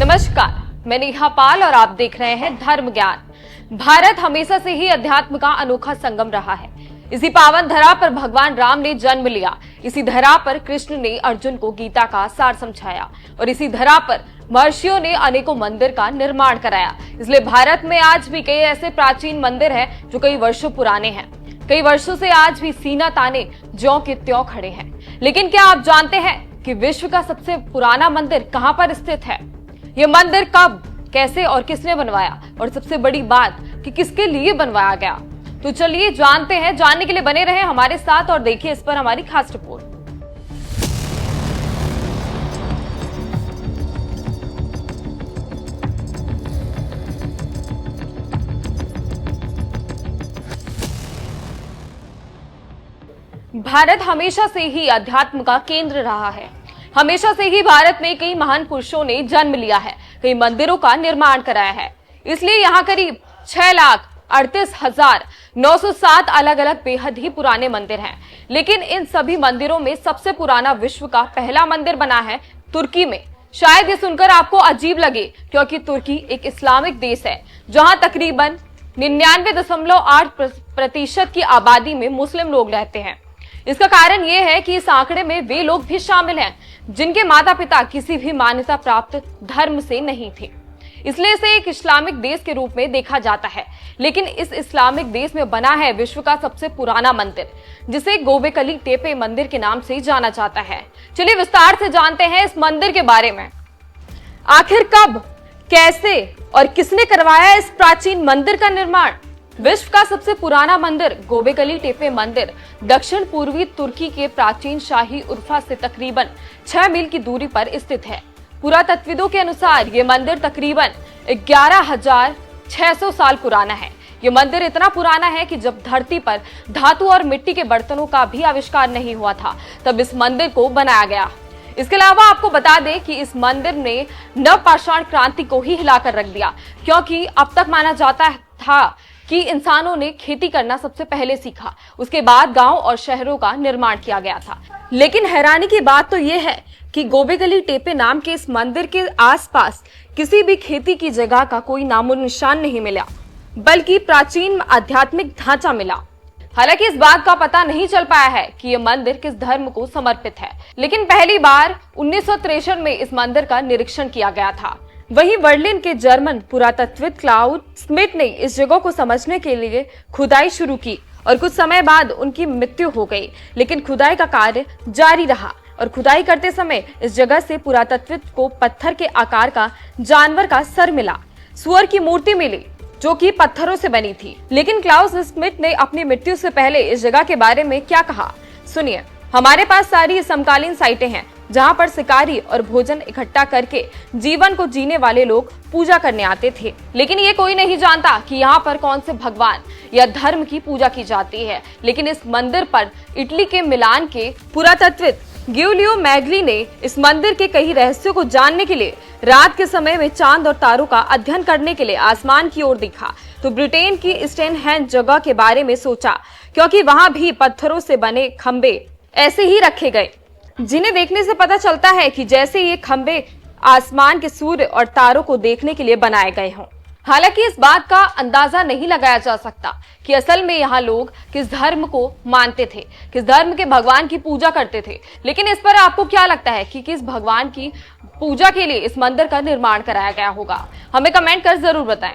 नमस्कार, मैं नेहा पाल और आप देख रहे हैं धर्म ज्ञान। भारत हमेशा से ही अध्यात्म का अनोखा संगम रहा है। इसी पावन धरा पर भगवान राम ने जन्म लिया। इसी धरा पर कृष्ण ने अर्जुन को गीता का सार समझाया और इसी धरा पर महर्षियों ने अनेकों मंदिर का निर्माण कराया। इसलिए भारत में आज भी कई ऐसे प्राचीन मंदिर हैं जो कई वर्षों पुराने हैं। कई वर्षों से आज भी सीना ताने ज्यों के त्यों खड़े हैं। लेकिन क्या आप जानते हैं कि विश्व का सबसे पुराना मंदिर कहां पर स्थित है? यह मंदिर कब, कैसे और किसने बनवाया, और सबसे बड़ी बात कि किसके लिए बनवाया गया? तो चलिए जानते हैं। जानने के लिए बने रहे हमारे साथ और देखिए इस पर हमारी खास रिपोर्ट। भारत हमेशा से ही अध्यात्म का केंद्र रहा है। हमेशा से ही भारत में कई महान पुरुषों ने जन्म लिया है, कई मंदिरों का निर्माण कराया है। इसलिए यहाँ करीब 6,38,907 अलग अलग बेहद ही पुराने मंदिर हैं। लेकिन इन सभी मंदिरों में सबसे पुराना विश्व का पहला मंदिर बना है तुर्की में। शायद ये सुनकर आपको अजीब लगे, क्योंकि तुर्की एक इस्लामिक देश है जहां तकरीबन 99.8% की आबादी में मुस्लिम लोग रहते हैं। इसका कारण यह है कि इस आंकड़े में वे लोग भी शामिल हैं जिनके माता पिता किसी भी मान्यता प्राप्त धर्म से नहीं थे। इसलिए इसे एक इस्लामिक देश के रूप में देखा जाता है। लेकिन इस इस्लामिक देश में बना है विश्व का सबसे पुराना मंदिर, जिसे गोबेकली टेपे मंदिर के नाम से जाना जाता है। चलिए विस्तार से जानते हैं इस मंदिर के बारे में। आखिर कब, कैसे और किसने करवाया इस प्राचीन मंदिर का निर्माण? विश्व का सबसे पुराना मंदिर गोबेकली टेपे मंदिर दक्षिण पूर्वी तुर्की के प्राचीन शाही उर्फा से तकरीबन 6 मील की दूरी पर स्थित है। पुरातत्वविदों के अनुसार ये मंदिर तकरीबन 11,600 साल पुराना है। ये मंदिर इतना पुराना है कि जब धरती पर धातु और मिट्टी के बर्तनों का भी आविष्कार नहीं हुआ था, तब इस मंदिर को बनाया गया। इसके अलावा आपको बता दें कि इस मंदिर ने नवपाषाण क्रांति को ही हिलाकर रख दिया, क्योंकि अब तक माना जाता था कि इंसानों ने खेती करना सबसे पहले सीखा, उसके बाद गांव और शहरों का निर्माण किया गया था। लेकिन हैरानी की बात तो यह है कि गोबेकली टेपे नाम के इस मंदिर के आसपास किसी भी खेती की जगह का कोई नामो निशान नहीं मिला, बल्कि प्राचीन आध्यात्मिक ढांचा मिला। हालांकि इस बात का पता नहीं चल पाया है कि यह मंदिर किस धर्म को समर्पित है। लेकिन पहली बार 1963 में इस मंदिर का निरीक्षण किया गया था। वहीं बर्लिन के जर्मन पुरातत्वविद क्लाउस स्मिथ ने इस जगह को समझने के लिए खुदाई शुरू की और कुछ समय बाद उनकी मृत्यु हो गई। लेकिन खुदाई का कार्य जारी रहा और खुदाई करते समय इस जगह से पुरातत्वविद को पत्थर के आकार का जानवर का सर मिला। सुअर की मूर्ति मिली जो कि पत्थरों से बनी थी। लेकिन क्लाउस स्मिथ ने अपनी मृत्यु से पहले इस जगह के बारे में क्या कहा, सुनिए। हमारे पास सारी समकालीन साइटें हैं जहां पर शिकारी और भोजन इकट्ठा करके जीवन को जीने वाले लोग पूजा करने आते थे। लेकिन ये कोई नहीं जानता कि यहाँ पर कौन से भगवान या धर्म की पूजा की जाती है। लेकिन इस मंदिर पर इटली के मिलान के पुरातत्वविद गियोलियो मैगली ने इस मंदिर के कई रहस्यों को जानने के लिए रात के समय में चांद और तारों का अध्ययन करने के लिए आसमान की ओर देखा। तो ब्रिटेन की स्टोनहेंज जगह के बारे में सोचा, क्योंकि वहां भी पत्थरों से बने खंबे ऐसे ही रखे गए, जिन्हें देखने से पता चलता है कि जैसे ये खंबे आसमान के सूर्य और तारों को देखने के लिए बनाए गए हों। हालांकि इस बात का अंदाजा नहीं लगाया जा सकता कि असल में यहाँ लोग किस धर्म को मानते थे, किस धर्म के भगवान की पूजा करते थे। लेकिन इस पर आपको क्या लगता है कि किस भगवान की पूजा के लिए इस मंदिर का निर्माण कराया गया होगा? हमें कमेंट कर जरूर बताएं।